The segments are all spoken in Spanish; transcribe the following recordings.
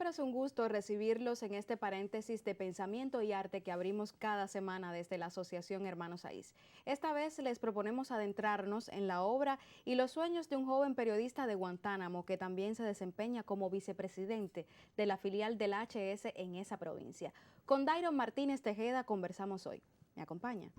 Primero es un gusto recibirlos en este paréntesis de pensamiento y arte que abrimos cada semana desde la Asociación Hermanos Saiz. Esta vez les proponemos adentrarnos en la obra y los sueños de un joven periodista de Guantánamo que también se desempeña como vicepresidente de la filial del HS en esa provincia. Con Dairon Martínez Tejeda conversamos hoy. ¿Me acompaña?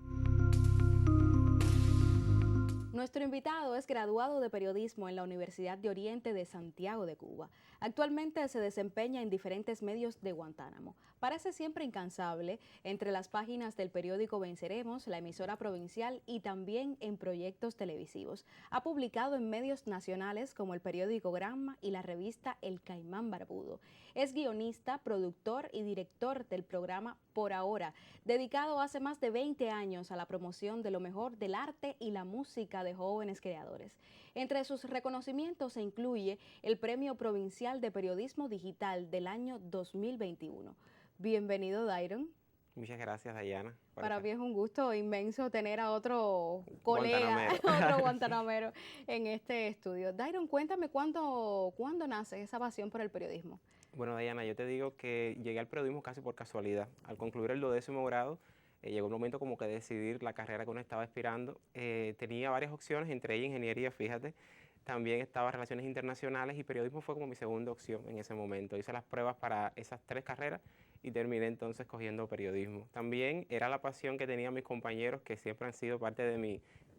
Nuestro invitado es graduado de periodismo en la Universidad de Oriente de Santiago de Cuba. Actualmente se desempeña en diferentes medios de Guantánamo. Parece siempre incansable entre las páginas del periódico Venceremos, la emisora provincial y también en proyectos televisivos. Ha publicado en medios nacionales como el periódico Granma y la revista El Caimán Barbudo. Es guionista, productor y director del programa Por Ahora, dedicado hace más de 20 años a la promoción de lo mejor del arte y la música de jóvenes creadores. Entre sus reconocimientos se incluye el Premio Provincial de Periodismo Digital del año 2021. Bienvenido, Dairon. Muchas gracias, Dayana. Para mí es un gusto inmenso tener a otro colega, Guantanamero. otro guantanamero en este estudio. Dairon, cuéntame cuándo nace esa pasión por el periodismo. Bueno, Dayana, yo te digo que llegué al periodismo casi por casualidad. Al concluir el 12º grado, llegó un momento como que decidir la carrera que uno estaba aspirando. Tenía varias opciones, entre ellas ingeniería, fíjate. También estaba relaciones internacionales y periodismo fue como mi segunda opción en ese momento. Hice las pruebas para esas 3 carreras y terminé entonces cogiendo periodismo. También era la pasión que tenían mis compañeros que siempre han sido parte de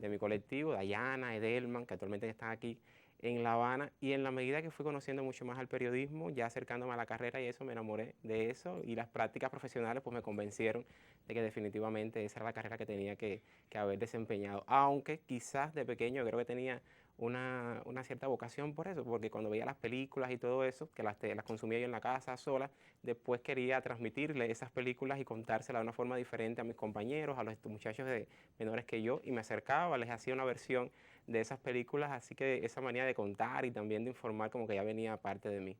mi colectivo, Dayana, Edelman, que actualmente están aquí en La Habana, y en la medida que fui conociendo mucho más al periodismo, ya acercándome a la carrera y eso, me enamoré de eso, y las prácticas profesionales pues me convencieron de que definitivamente esa era la carrera que tenía que haber desempeñado, aunque quizás de pequeño creo que tenía una cierta vocación por eso, porque cuando veía las películas y todo eso, que las consumía yo en la casa sola, después quería transmitirle esas películas y contárselas de una forma diferente a mis compañeros, a los muchachos menores que yo, y me acercaba, les hacía una versión de esas películas, así que esa manera de contar y también de informar como que ya venía parte de mí.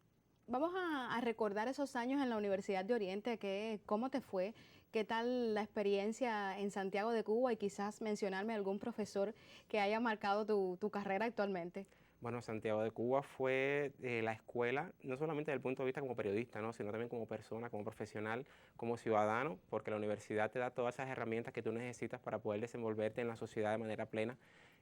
Vamos a recordar esos años en la Universidad de Oriente, ¿cómo te fue? ¿Qué tal la experiencia en Santiago de Cuba? Y quizás mencionarme algún profesor que haya marcado tu carrera actualmente. Bueno, Santiago de Cuba fue la escuela, no solamente desde el punto de vista como periodista, ¿no? Sino también como persona, como profesional, como ciudadano, porque la universidad te da todas esas herramientas que tú necesitas para poder desenvolverte en la sociedad de manera plena.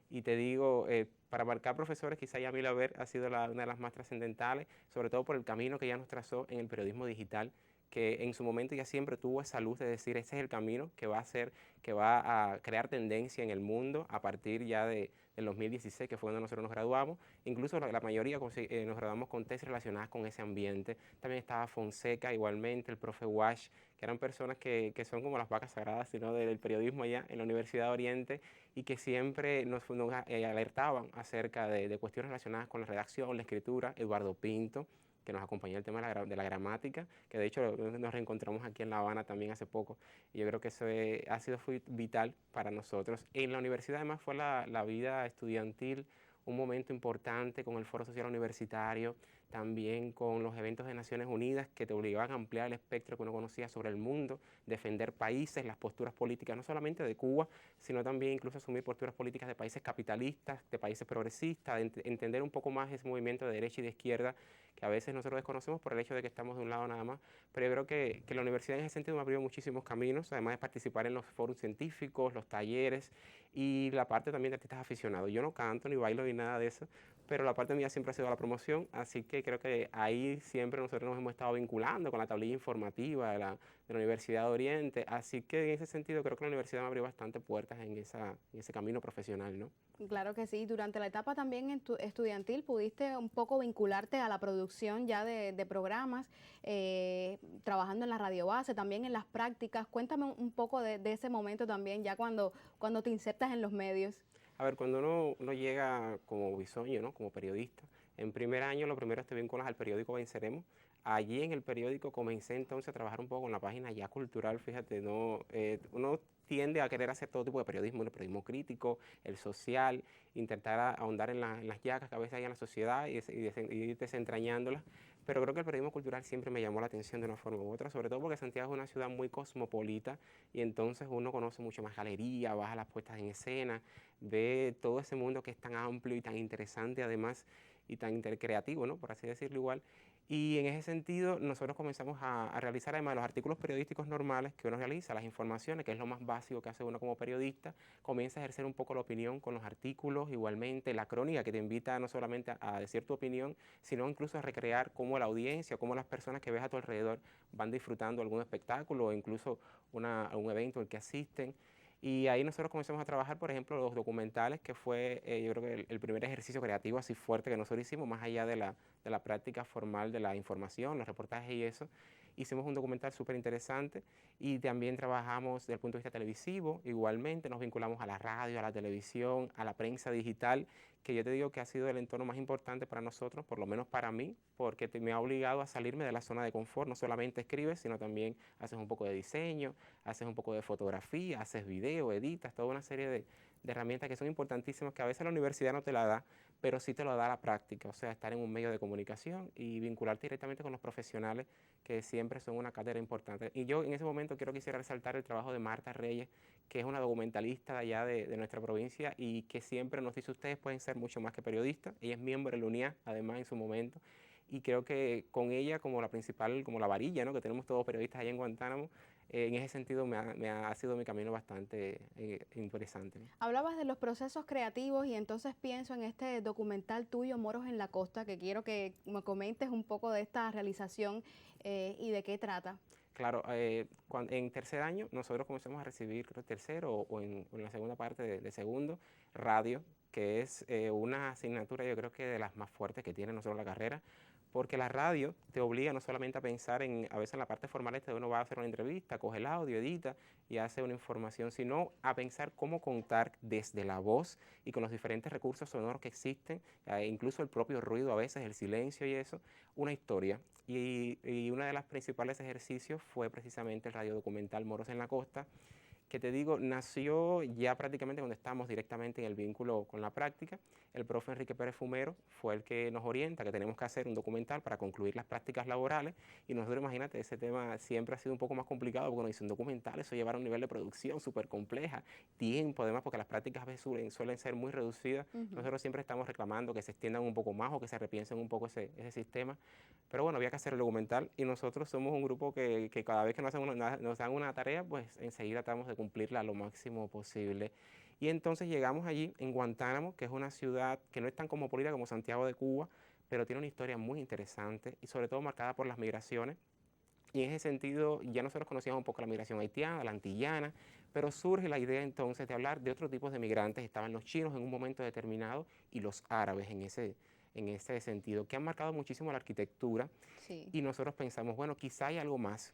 Y te digo, para marcar profesores, quizá Yamil Aver ha sido una de las más trascendentales, sobre todo por el camino que ella nos trazó en el periodismo digital, que en su momento ya siempre tuvo esa luz de decir, este es el camino que va a hacer, que va a crear tendencia en el mundo a partir ya del 2016, que fue cuando nosotros nos graduamos. Incluso la mayoría nos graduamos con tesis relacionadas con ese ambiente. También estaba Fonseca, igualmente, el profe Wash, que eran personas que son como las vacas sagradas, sino del periodismo allá en la Universidad de Oriente, y que siempre nos alertaban acerca de cuestiones relacionadas con la redacción, la escritura. Eduardo Pinto, que nos acompañó el tema de la gramática, que de hecho nos reencontramos aquí en La Habana también hace poco, y yo creo que eso ha sido vital para nosotros. En la universidad además fue la vida estudiantil un momento importante con el Foro Social Universitario, también con los eventos de Naciones Unidas que te obligaban a ampliar el espectro que uno conocía sobre el mundo, defender países, las posturas políticas, no solamente de Cuba, sino también incluso asumir posturas políticas de países capitalistas, de países progresistas, de entender un poco más ese movimiento de derecha y de izquierda que a veces nosotros desconocemos por el hecho de que estamos de un lado nada más, pero yo creo que la universidad en ese sentido me abrió muchísimos caminos, además de participar en los foros científicos, los talleres y la parte también de artistas aficionados. Yo no canto ni bailo ni nada de eso, pero la parte mía siempre ha sido la promoción, así que creo que ahí siempre nosotros nos hemos estado vinculando con la tablilla informativa de la Universidad de Oriente, así que en ese sentido creo que la universidad me abrió bastante puertas en ese camino profesional, ¿no? Claro que sí. Durante la etapa también estudiantil pudiste un poco vincularte a la producción ya de programas, trabajando en la radio base, también en las prácticas. Cuéntame un poco de ese momento también, ya cuando te insertas en los medios. A ver, cuando uno llega como bisoño, ¿no? Como periodista, en primer año lo primero es te vinculas al periódico Venceremos. Allí en el periódico comencé entonces a trabajar un poco con la página ya cultural, fíjate, ¿no? Uno tiende a querer hacer todo tipo de periodismo, el periodismo crítico, el social, intentar ahondar en las llagas que a veces hay en la sociedad y ir desentrañándolas, pero creo que el periodismo cultural siempre me llamó la atención de una forma u otra, sobre todo porque Santiago es una ciudad muy cosmopolita y entonces uno conoce mucho más galería, baja las puestas en escena, ve todo ese mundo que es tan amplio y tan interesante además y tan intercreativo, ¿no? Por así decirlo igual. Y en ese sentido, nosotros comenzamos a realizar además los artículos periodísticos normales que uno realiza, las informaciones, que es lo más básico que hace uno como periodista, comienza a ejercer un poco la opinión con los artículos, igualmente la crónica que te invita no solamente a decir tu opinión, sino incluso a recrear cómo la audiencia, cómo las personas que ves a tu alrededor van disfrutando algún espectáculo o incluso un evento al que asisten. Y ahí nosotros comenzamos a trabajar, por ejemplo, los documentales, que fue yo creo que el primer ejercicio creativo así fuerte que nosotros hicimos, más allá de la práctica formal de la información, los reportajes y eso. Hicimos un documental súper interesante y también trabajamos desde el punto de vista televisivo, igualmente nos vinculamos a la radio, a la televisión, a la prensa digital, que yo te digo que ha sido el entorno más importante para nosotros, por lo menos para mí, porque me ha obligado a salirme de la zona de confort, no solamente escribes, sino también haces un poco de diseño, haces un poco de fotografía, haces video, editas, toda una serie de herramientas que son importantísimas, que a veces la universidad no te la da, pero sí te lo da la práctica, o sea, estar en un medio de comunicación y vincularte directamente con los profesionales que siempre son una cátedra importante. Y yo en ese momento quisiera resaltar el trabajo de Marta Reyes, que es una documentalista de allá de nuestra provincia y que siempre nos dice, ustedes pueden ser mucho más que periodistas. Ella es miembro de la UNIA, además, en su momento, y creo que con ella como la principal, como la varilla, ¿no?, que tenemos todos periodistas allá en Guantánamo, en ese sentido ha sido mi camino bastante interesante, ¿no? Hablabas de los procesos creativos y entonces pienso en este documental tuyo, Moros en la Costa, que quiero que me comentes un poco de esta realización y de qué trata. Claro, en tercer año nosotros comenzamos a recibir, creo, tercero o en la segunda parte de segundo, radio, que es una asignatura yo creo que de las más fuertes que tiene nosotros la carrera, porque la radio te obliga no solamente a pensar a veces en la parte formal de uno va a hacer una entrevista, coge el audio, edita y hace una información, sino a pensar cómo contar desde la voz y con los diferentes recursos sonoros que existen, incluso el propio ruido a veces, el silencio y eso, una historia. Y uno de los principales ejercicios fue precisamente el radiodocumental Moros en la Costa, que te digo, nació ya prácticamente cuando estábamos directamente en el vínculo con la práctica. El profe Enrique Pérez Fumero fue el que nos orienta que tenemos que hacer un documental para concluir las prácticas laborales y nosotros, imagínate, ese tema siempre ha sido un poco más complicado porque uno dice un documental, eso lleva a un nivel de producción súper compleja, tiempo además porque las prácticas a veces suelen ser muy reducidas. Nosotros siempre estamos reclamando que se extiendan un poco más o que se repiensen un poco ese sistema, pero bueno, había que hacer el documental y nosotros somos un grupo que cada vez que nos dan una tarea, pues enseguida tratamos de cumplirla lo máximo posible. Y entonces llegamos allí en Guantánamo, que es una ciudad que no es tan cosmopolita como Santiago de Cuba, pero tiene una historia muy interesante y sobre todo marcada por las migraciones. Y en ese sentido ya nosotros conocíamos un poco la migración haitiana, la antillana, pero surge la idea entonces de hablar de otros tipos de migrantes. Estaban los chinos en un momento determinado y los árabes en ese sentido, que han marcado muchísimo la arquitectura. Sí. Y nosotros pensamos, bueno, quizá hay algo más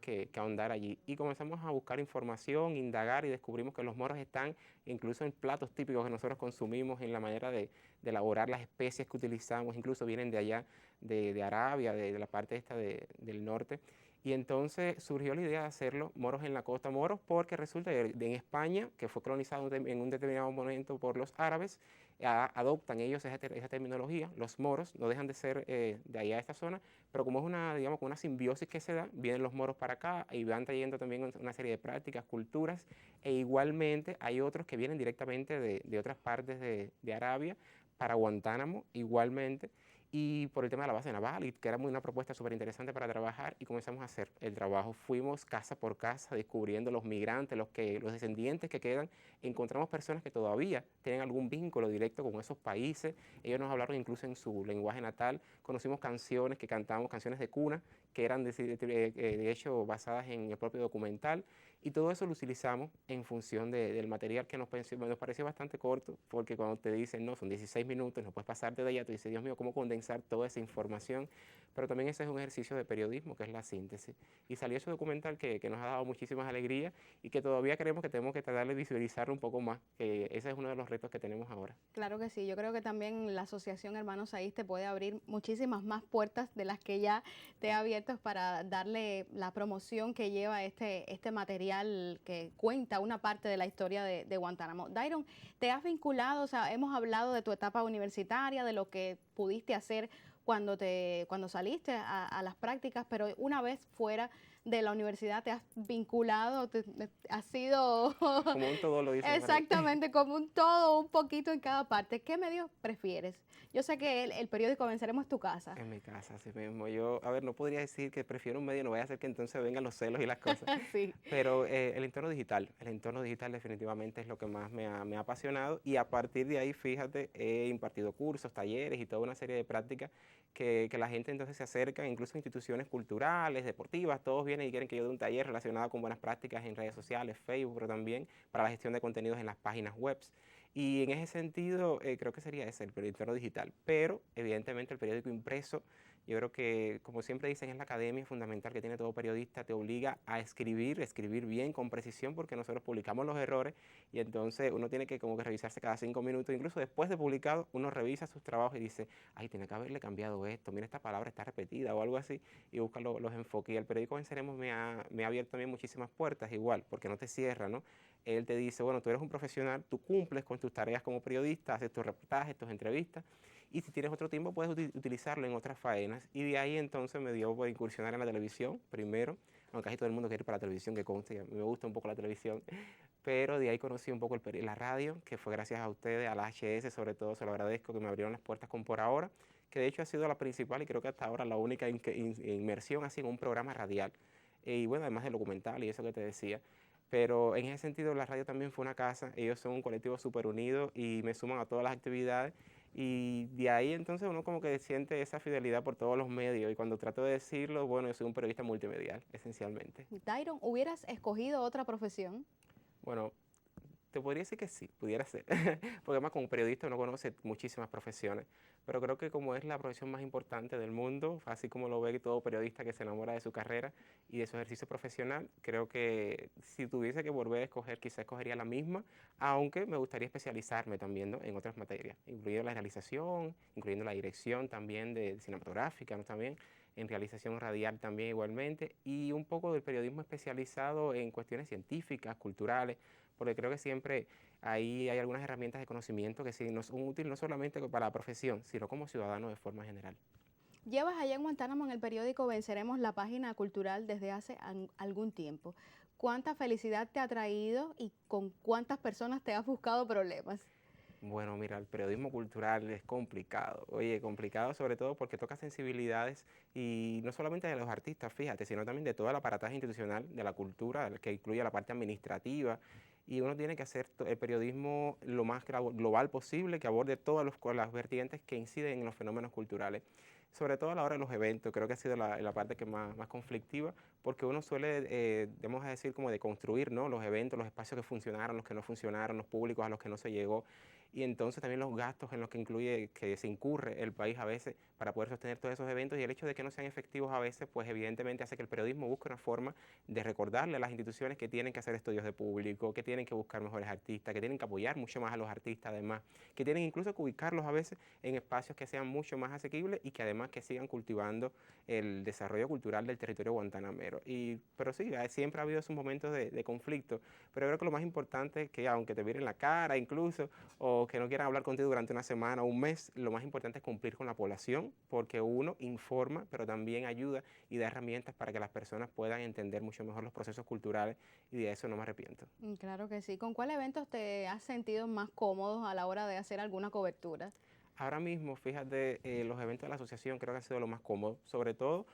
que ahondar allí. Y comenzamos a buscar información, indagar y descubrimos que los moros están incluso en platos típicos que nosotros consumimos, en la manera de elaborar las especies que utilizamos, incluso vienen de allá, de Arabia, de la parte esta del norte. Y entonces surgió la idea de hacerlo Moros en la Costa, Moros porque resulta que en España, que fue colonizado en un determinado momento por los árabes, adoptan ellos esa terminología, los moros no dejan de ser de allá de esta zona, pero como es digamos, una simbiosis que se da, vienen los moros para acá y van trayendo también una serie de prácticas, culturas, e igualmente hay otros que vienen directamente de otras partes de Arabia para Guantánamo, igualmente, y por el tema de la base naval, y que era una propuesta súper interesante para trabajar, y comenzamos a hacer el trabajo. Fuimos casa por casa descubriendo los migrantes, los descendientes que quedan. Encontramos personas que todavía tienen algún vínculo directo con esos países. Ellos nos hablaron incluso en su lenguaje natal. Conocimos canciones que cantábamos, canciones de cuna, que eran de hecho basadas en el propio documental. Y todo eso lo utilizamos en función del material que nos pareció bastante corto, porque cuando te dicen, no, son 16 minutos, no puedes pasarte de allá, tú dices, Dios mío, ¿cómo condensar toda esa información? Pero también ese es un ejercicio de periodismo, que es la síntesis. Y salió ese documental que nos ha dado muchísimas alegrías y que todavía creemos que tenemos que tratar de visualizarlo un poco más, que ese es uno de los retos que tenemos ahora. Claro que sí, yo creo que también la Asociación Hermanos Aís te puede abrir muchísimas más puertas de las que ya te ha abierto para darle la promoción que lleva este material que cuenta una parte de la historia de Guantánamo. Dairon, ¿te has vinculado? O sea, hemos hablado de tu etapa universitaria, de lo que pudiste hacer cuando saliste a las prácticas, pero una vez fuera, de la universidad te has vinculado, has sido Como un todo lo dice por ahí. exactamente como un todo, un poquito en cada parte. ¿Qué medios prefieres? Yo sé que el periódico Venceremos es tu casa. En mi casa, así mismo. Yo, a ver, no podría decir que prefiero un medio, no vaya a ser que entonces vengan los celos y las cosas. Sí. Pero el entorno digital definitivamente es lo que más me ha apasionado y a partir de ahí, fíjate, he impartido cursos, talleres y toda una serie de prácticas que la gente entonces se acerca, incluso instituciones culturales, deportivas, todos vienen y quieren que yo dé un taller relacionado con buenas prácticas en redes sociales, Facebook, pero también para la gestión de contenidos en las páginas web. Y en ese sentido, creo que sería ese, el periodismo digital. Pero, evidentemente, el periódico impreso, yo creo que, como siempre dicen en la academia, es fundamental que tiene todo periodista, te obliga a escribir bien, con precisión, porque nosotros publicamos los errores y entonces uno tiene que como que revisarse cada 5 minutos. Incluso después de publicado, uno revisa sus trabajos y dice, ay, tiene que haberle cambiado esto, mira, esta palabra está repetida o algo así, y busca los enfoques. Y el periódico Venceremos me ha abierto también muchísimas puertas, igual, porque no te cierra, ¿no? Él te dice, bueno, tú eres un profesional, tú cumples con tus tareas como periodista, haces tus reportajes, tus entrevistas, y si tienes otro tiempo puedes utilizarlo en otras faenas. Y de ahí entonces me dio por incursionar en la televisión primero, aunque casi todo el mundo quiere ir para la televisión, que conste, a mí me gusta un poco la televisión, pero de ahí conocí un poco la radio, que fue gracias a ustedes, a la HS sobre todo, se lo agradezco, que me abrieron las puertas con Por Ahora, que de hecho ha sido la principal y creo que hasta ahora la única inmersión así en un programa radial. Y bueno, además del documental y eso que te decía. Pero en ese sentido la radio también fue una casa, ellos son un colectivo súper unido y me suman a todas las actividades y de ahí entonces uno como que siente esa fidelidad por todos los medios y cuando trato de decirlo, bueno, yo soy un periodista multimedial, esencialmente. Dairon, ¿hubieras escogido otra profesión? Bueno, te podría decir que sí, pudiera ser, porque además como periodista uno conoce muchísimas profesiones, pero creo que como es la profesión más importante del mundo, así como lo ve todo periodista que se enamora de su carrera y de su ejercicio profesional, creo que si tuviese que volver a escoger, quizá escogería la misma, aunque me gustaría especializarme también, ¿no?, en otras materias, incluyendo la realización, incluyendo la dirección también de cinematográfica, ¿no?, también en realización radial también igualmente, y un poco del periodismo especializado en cuestiones científicas, culturales, porque creo que siempre ahí hay algunas herramientas de conocimiento que sí nos son útiles no solamente para la profesión, sino como ciudadano de forma general. Llevas allá en Guantánamo en el periódico Venceremos la página cultural desde hace algún tiempo. ¿Cuánta felicidad te ha traído y con cuántas personas te has buscado problemas? Bueno, mira, el periodismo cultural es complicado. Oye, complicado sobre todo porque toca sensibilidades y no solamente de los artistas, fíjate, sino también de toda la aparataje institucional de la cultura, que incluye la parte administrativa. Y uno tiene que hacer el periodismo lo más global posible, que aborde todas las vertientes que inciden en los fenómenos culturales. Sobre todo a la hora de los eventos, creo que ha sido la parte que más conflictiva, porque uno suele, vamos a decir, como de construir, ¿no?, los eventos, los espacios que funcionaron, los que no funcionaron, los públicos a los que no se llegó, y entonces también los gastos en los que incluye, que se incurre el país a veces para poder sostener todos esos eventos, y el hecho de que no sean efectivos a veces, pues evidentemente hace que el periodismo busque una forma de recordarle a las instituciones que tienen que hacer estudios de público, que tienen que buscar mejores artistas, que tienen que apoyar mucho más a los artistas además, que tienen incluso que ubicarlos a veces en espacios que sean mucho más asequibles y que además que sigan cultivando el desarrollo cultural del territorio guantanamero. Pero sí, siempre ha habido esos momentos de conflicto, pero creo que lo más importante es que aunque te miren la cara incluso, o que no quieran hablar contigo durante una semana o un mes, lo más importante es cumplir con la población, porque uno informa, pero también ayuda y da herramientas para que las personas puedan entender mucho mejor los procesos culturales y de eso no me arrepiento. Claro que sí. ¿Con cuál eventos te has sentido más cómodo a la hora de hacer alguna cobertura? Ahora mismo, fíjate, los eventos de la asociación creo que han sido lo más cómodo, sobre todo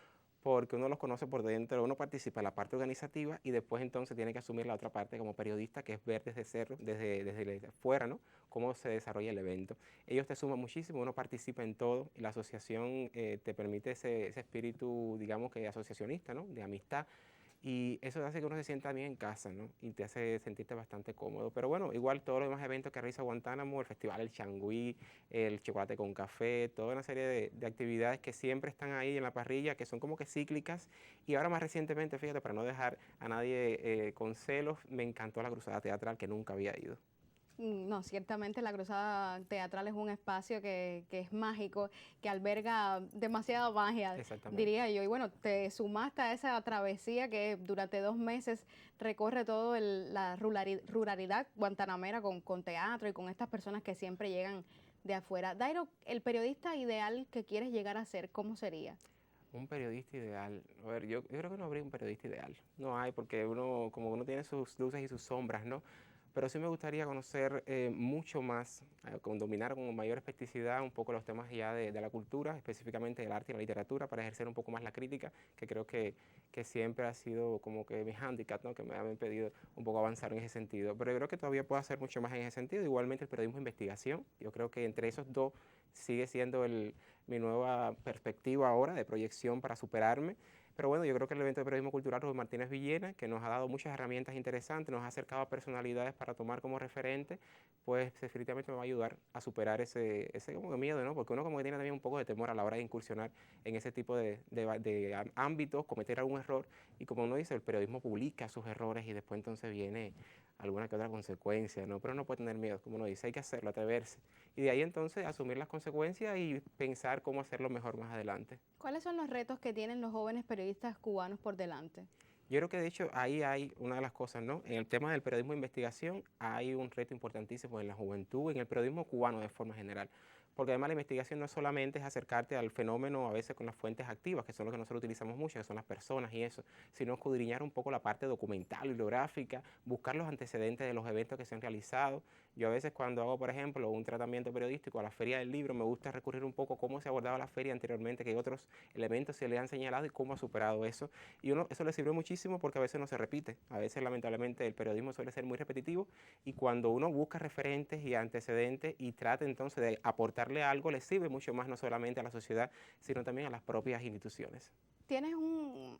porque uno los conoce por dentro, uno participa en la parte organizativa y después entonces tiene que asumir la otra parte como periodista, que es ver desde cero, desde fuera, ¿no?, cómo se desarrolla el evento. Ellos te suman muchísimo, uno participa en todo y la asociación te permite ese espíritu, digamos que asociacionista, ¿no?, de amistad. Y eso hace que uno se sienta bien en casa, ¿no?, y te hace sentirte bastante cómodo. Pero bueno, igual todos los demás eventos que realiza Guantánamo, el Festival El Changüí, el Chocolate con Café, toda una serie de actividades que siempre están ahí en la parrilla, que son como que cíclicas. Y ahora más recientemente, fíjate, para no dejar a nadie con celos, me encantó la Cruzada Teatral, que nunca había ido. No, ciertamente la Cruzada Teatral es un espacio que es mágico, que alberga demasiada magia, Exactamente. diría yo. Y bueno, te sumaste a esa travesía que durante 2 meses recorre todo la ruralidad guantanamera con teatro y con estas personas que siempre llegan de afuera. Dairo, el periodista ideal que quieres llegar a ser, ¿cómo sería? Un periodista ideal. A ver, yo creo que no habría un periodista ideal. No hay, porque uno, como uno tiene sus luces y sus sombras, ¿no? Pero sí me gustaría conocer mucho más, con dominar con mayor especificidad un poco los temas ya de la cultura, específicamente del arte y la literatura, para ejercer un poco más la crítica, que creo que siempre ha sido como que mi hándicap, ¿no? Que me ha impedido un poco avanzar en ese sentido. Pero yo creo que todavía puedo hacer mucho más en ese sentido. Igualmente el periodismo de investigación, yo creo que entre esos dos sigue siendo mi nueva perspectiva ahora de proyección para superarme. Pero bueno, yo creo que el evento de periodismo cultural Rubén Martínez Villena, que nos ha dado muchas herramientas interesantes, nos ha acercado a personalidades para tomar como referente, pues definitivamente me va a ayudar a superar ese como que miedo, ¿no? Porque uno como que tiene también un poco de temor a la hora de incursionar en ese tipo de ámbitos, cometer algún error, y como uno dice, el periodismo publica sus errores y después entonces viene alguna que otra consecuencia, ¿no? Pero no puede tener miedo, como uno dice, hay que hacerlo, atreverse. Y de ahí entonces asumir las consecuencias y pensar cómo hacerlo mejor más adelante. ¿Cuáles son los retos que tienen los jóvenes periodistas cubanos por delante? Yo creo que de hecho ahí hay una de las cosas, ¿no? En el tema del periodismo de investigación hay un reto importantísimo en la juventud, en el periodismo cubano de forma general. Porque además la investigación no solamente es acercarte al fenómeno a veces con las fuentes activas, que son lo que nosotros utilizamos mucho, que son las personas y eso, sino escudriñar un poco la parte documental, bibliográfica, buscar los antecedentes de los eventos que se han realizado. Yo a veces cuando hago, por ejemplo, un tratamiento periodístico a la Feria del Libro, me gusta recurrir un poco a cómo se abordaba la feria anteriormente, qué otros elementos se le han señalado y cómo ha superado eso. Y eso le sirve muchísimo porque a veces no se repite. A veces, lamentablemente, el periodismo suele ser muy repetitivo y cuando uno busca referentes y antecedentes y trata entonces de aportarle algo, le sirve mucho más no solamente a la sociedad, sino también a las propias instituciones. ¿Tienes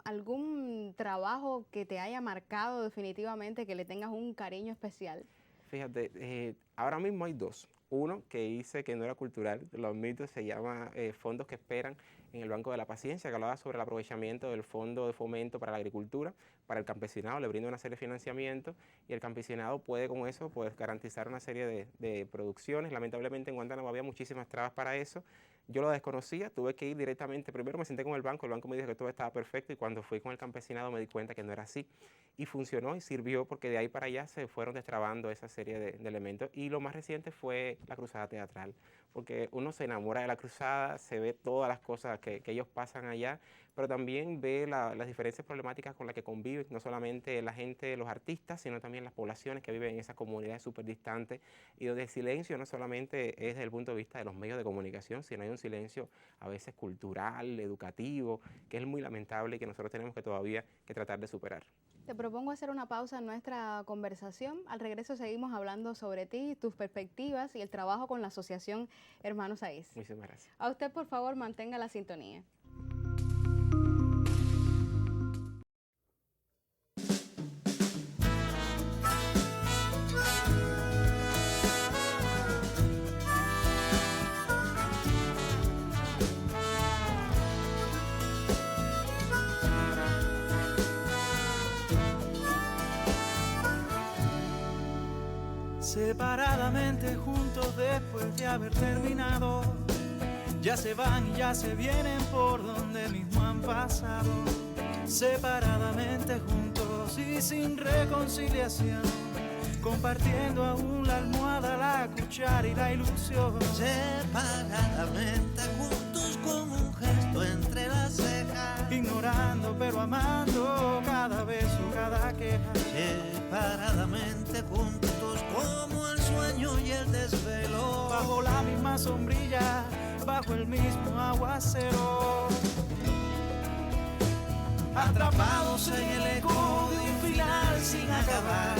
algún trabajo que te haya marcado definitivamente, que le tengas un cariño especial? Fíjate, ahora mismo hay dos. Uno que hice que no era cultural, lo admito, se llama Fondos que Esperan en el Banco de la Paciencia, que hablaba sobre el aprovechamiento del Fondo de Fomento para la Agricultura, para el campesinado, le brinda una serie de financiamientos y el campesinado puede con eso pues, garantizar una serie de producciones. Lamentablemente en Guantánamo había muchísimas trabas para eso. Yo lo desconocía, tuve que ir directamente, primero me senté con el banco me dijo que todo estaba perfecto y cuando fui con el campesinado me di cuenta que no era así. Y funcionó y sirvió porque de ahí para allá se fueron destrabando esa serie de elementos. Y lo más reciente fue la cruzada teatral, porque uno se enamora de la cruzada, se ve todas las cosas que ellos pasan allá, pero también ve las diferentes problemáticas con las que conviven, no solamente la gente, los artistas, sino también las poblaciones que viven en esas comunidades súper distantes y donde el silencio no solamente es desde el punto de vista de los medios de comunicación, sino hay un silencio a veces cultural, educativo, que es muy lamentable y que nosotros tenemos que todavía que tratar de superar. Te propongo hacer una pausa en nuestra conversación. Al regreso seguimos hablando sobre ti, tus perspectivas y el trabajo con la Asociación Hermanos Saiz. Muchísimas gracias. A usted, por favor, mantenga la sintonía. Separadamente juntos después de haber terminado, ya se van y ya se vienen por donde mismo han pasado. Separadamente juntos y sin reconciliación, compartiendo aún la almohada, la cuchara y la ilusión. Separadamente juntos con un gesto entre las cejas, ignorando pero amando cada beso, cada queja. Separadamente juntos como el sueño y el desvelo, bajo la misma sombrilla, bajo el mismo aguacero. Atrapados en el eco de un final sin acabar,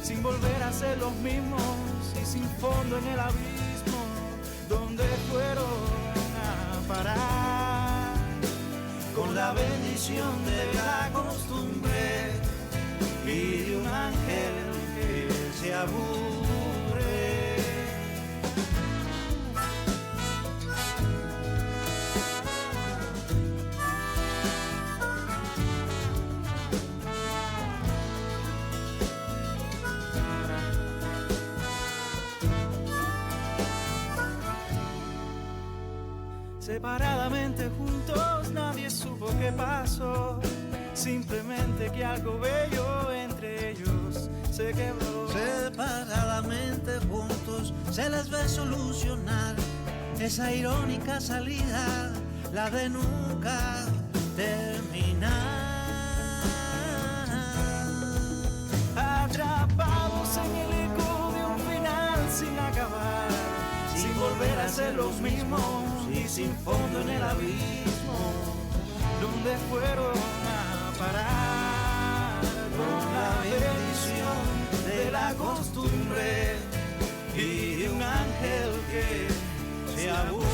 sin volver a ser los mismos y sin fondo en el abismo donde fueron a parar. Con la bendición de la costumbre y de un ángel que se aburre. Separadamente juntos nadie supo qué pasó, simplemente que algo bello entre ellos se quebró. Separadamente juntos se les ve solucionar esa irónica salida la de nunca terminar. Atrapados en el eco de un final sin acabar, sin volver a ser los mismos y sin fondo en el abismo, donde fueron a parar con la bendición de la costumbre y un ángel que se aburre.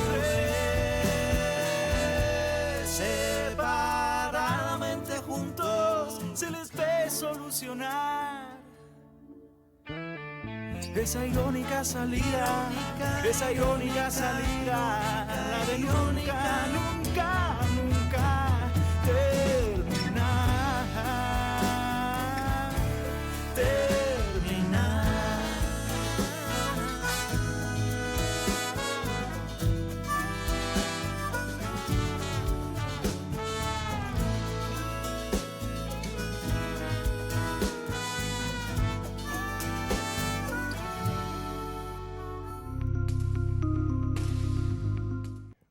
Separadamente juntos se les ve solucionar esa irónica salida, esa irónica salida, la de nunca, nunca, nunca terminar, terminar.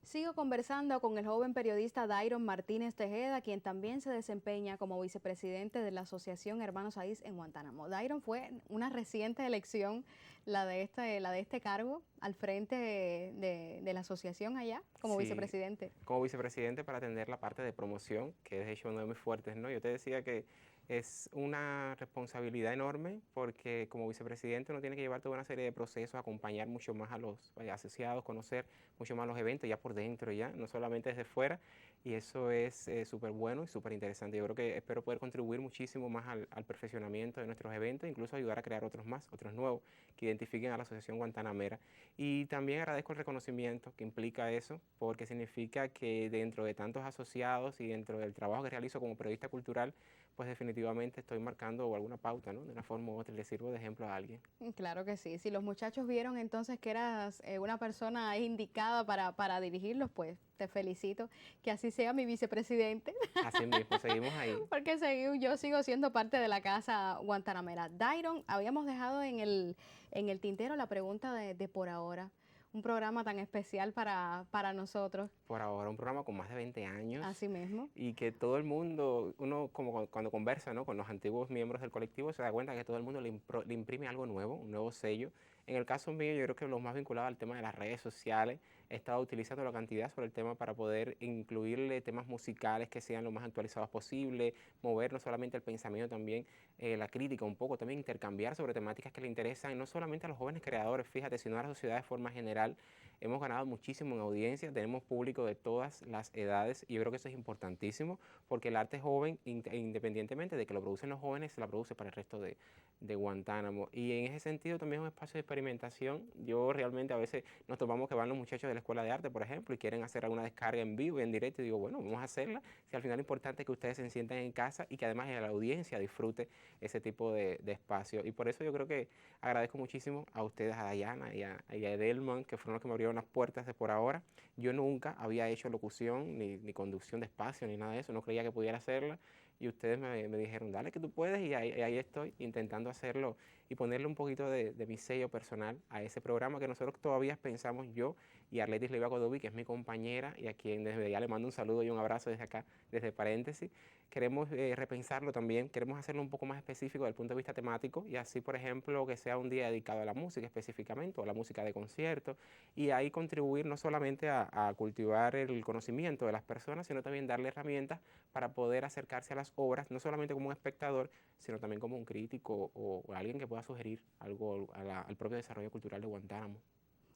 Sigo conversando con el joven periodista Dairon Martínez Tejeda, quien también se desempeña como vicepresidente de la Asociación Hermanos Aiz en Guantánamo. Dairon, fue una reciente elección la de este cargo al frente de la asociación allá como vicepresidente. Como vicepresidente para atender la parte de promoción, que es de hecho uno de mis fuertes, ¿no? Yo te decía que es una responsabilidad enorme porque como vicepresidente uno tiene que llevar toda una serie de procesos, acompañar mucho más a los asociados, conocer mucho más los eventos ya por dentro, ya no solamente desde fuera, y eso es súper bueno y súper interesante. Yo creo que espero poder contribuir muchísimo más al perfeccionamiento de nuestros eventos, incluso ayudar a crear otros más, otros nuevos, que identifiquen a la Asociación Guantanamera. Y también agradezco el reconocimiento que implica eso, porque significa que dentro de tantos asociados y dentro del trabajo que realizo como periodista cultural, pues definitivamente estoy marcando alguna pauta, ¿no? De una forma u otra, le sirvo de ejemplo a alguien. Claro que sí. Si los muchachos vieron entonces que eras una persona indicada para dirigirlos, pues te felicito. Que así sea mi vicepresidente. Así mismo, seguimos ahí. Porque yo sigo siendo parte de la casa guantanamera. Dairon, habíamos dejado en el tintero la pregunta de por ahora. Un programa tan especial para nosotros. Por ahora, un programa con más de 20 años. Así mismo. Y que todo el mundo, uno como cuando conversa, ¿no?, con los antiguos miembros del colectivo, se da cuenta que todo el mundo le imprime algo nuevo, un nuevo sello. En el caso mío, yo creo que lo más vinculado al tema de las redes sociales, he estado utilizando la cantidad sobre el tema para poder incluirle temas musicales que sean lo más actualizados posible, mover no solamente el pensamiento, también la crítica un poco, también intercambiar sobre temáticas que le interesan, no solamente a los jóvenes creadores, fíjate, sino a la sociedad de forma general. Hemos ganado muchísimo en audiencia, tenemos público de todas las edades y yo creo que eso es importantísimo porque el arte joven, independientemente de que lo producen los jóvenes, se la produce para el resto de Guantánamo. Y en ese sentido también es un espacio de experimentación. Yo realmente a veces nos topamos que van los muchachos de la Escuela de Arte, por ejemplo, y quieren hacer alguna descarga en vivo y en directo y digo, bueno, vamos a hacerla. Si al final lo importante es que ustedes se sientan en casa y que además la audiencia disfrute ese tipo de espacio. Y por eso yo creo que agradezco muchísimo a ustedes, a Dayana y a Edelman, que fueron los que me abrieron las puertas de por ahora. Yo nunca había hecho locución, ni conducción de espacio, ni nada de eso, no creía que pudiera hacerla. Y ustedes me dijeron, dale que tú puedes, y ahí estoy intentando hacerlo y ponerle un poquito de mi sello personal a ese programa que nosotros todavía pensamos, yo y Arletis Leiva Godoy, que es mi compañera y a quien desde ya le mando un saludo y un abrazo desde acá, desde paréntesis. Queremos repensarlo también, queremos hacerlo un poco más específico desde el punto de vista temático y así, por ejemplo, que sea un día dedicado a la música específicamente o a la música de concierto y ahí contribuir no solamente a cultivar el conocimiento de las personas, sino también darle herramientas para poder acercarse a las obras, no solamente como un espectador, sino también como un crítico o alguien que pueda sugerir algo al propio desarrollo cultural de Guantánamo.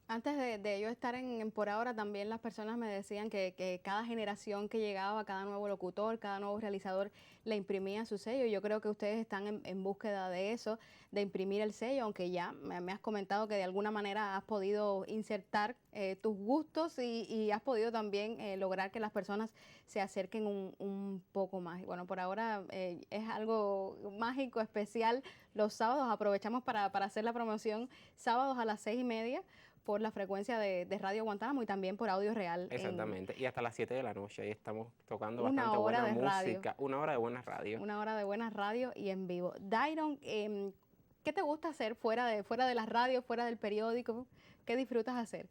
Antes de yo estar en Por Ahora, también las personas me decían que cada generación que llegaba, cada nuevo locutor, cada nuevo realizador le imprimía su sello. Yo creo que ustedes están en búsqueda de eso, de imprimir el sello, aunque ya me has comentado que de alguna manera has podido insertar tus gustos y has podido también lograr que las personas se acerquen un poco más. Y bueno, por ahora es algo mágico, especial. Los sábados aprovechamos para hacer la promoción, sábados a las 6:30, por la frecuencia de Radio Guantánamo y también por Audio Real. Exactamente, y hasta las 7 de la noche, ahí estamos tocando bastante buena música, una hora de buena radio. Una hora de buena radio y en vivo. Dairon, ¿qué te gusta hacer fuera de la radio, fuera del periódico? ¿Qué disfrutas hacer?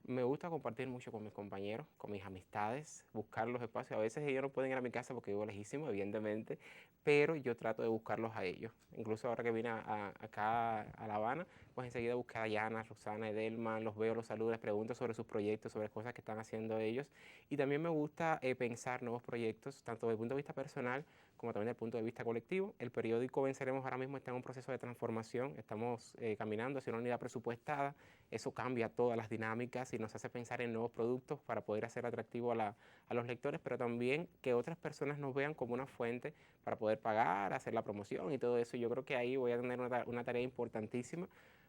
Me gusta compartir mucho con mis compañeros, con mis amistades, buscar los espacios. A veces ellos no pueden ir a mi casa porque vivo lejísimo, evidentemente, pero yo trato de buscarlos a ellos. Incluso ahora que vine acá a La Habana, pues enseguida busqué a Dayana, Roxana, Edelman, los veo, los saludo, les pregunto sobre sus proyectos, sobre cosas que están haciendo ellos. Y también me gusta pensar nuevos proyectos, tanto desde el punto de vista personal como también desde el punto de vista colectivo. El periódico Venceremos ahora mismo está en un proceso de transformación, estamos caminando hacia una unidad presupuestada, eso cambia todas las dinámicas y nos hace pensar en nuevos productos para poder hacer atractivo a los lectores, pero también que otras personas nos vean como una fuente para poder pagar, hacer la promoción y todo eso. Yo creo que ahí voy a tener una tarea importantísima,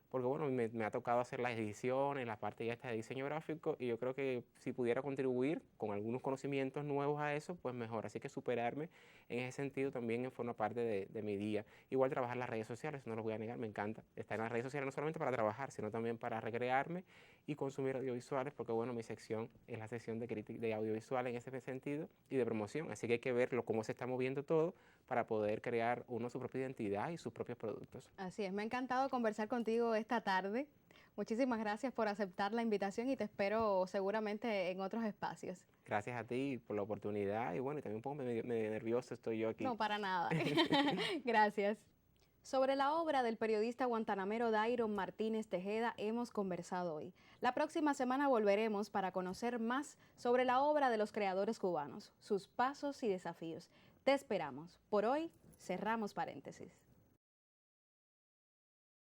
porque bueno, me ha tocado hacer las ediciones, la parte ya esta de diseño gráfico, y yo creo que si pudiera contribuir con algunos conocimientos nuevos a eso, pues mejor. Así que superarme en ese sentido también forma parte de mi día. Igual trabajar las redes sociales, no lo voy a negar, me encanta estar en las redes sociales no solamente para trabajar, sino también para recrearme y consumir audiovisuales, porque bueno, mi sección es la sección de audiovisual en ese sentido y de promoción, así que hay que verlo cómo se está moviendo todo para poder crear uno su propia identidad y sus propios productos. Así es, me ha encantado conversar contigo esta tarde. Muchísimas gracias por aceptar la invitación y te espero seguramente en otros espacios. Gracias a ti por la oportunidad y bueno, y también un poco medio nervioso estoy yo aquí. No, para nada. Gracias. Sobre la obra del periodista guantanamero Dairon Martínez Tejeda hemos conversado hoy. La próxima semana volveremos para conocer más sobre la obra de los creadores cubanos, sus pasos y desafíos. Te esperamos. Por hoy, cerramos paréntesis.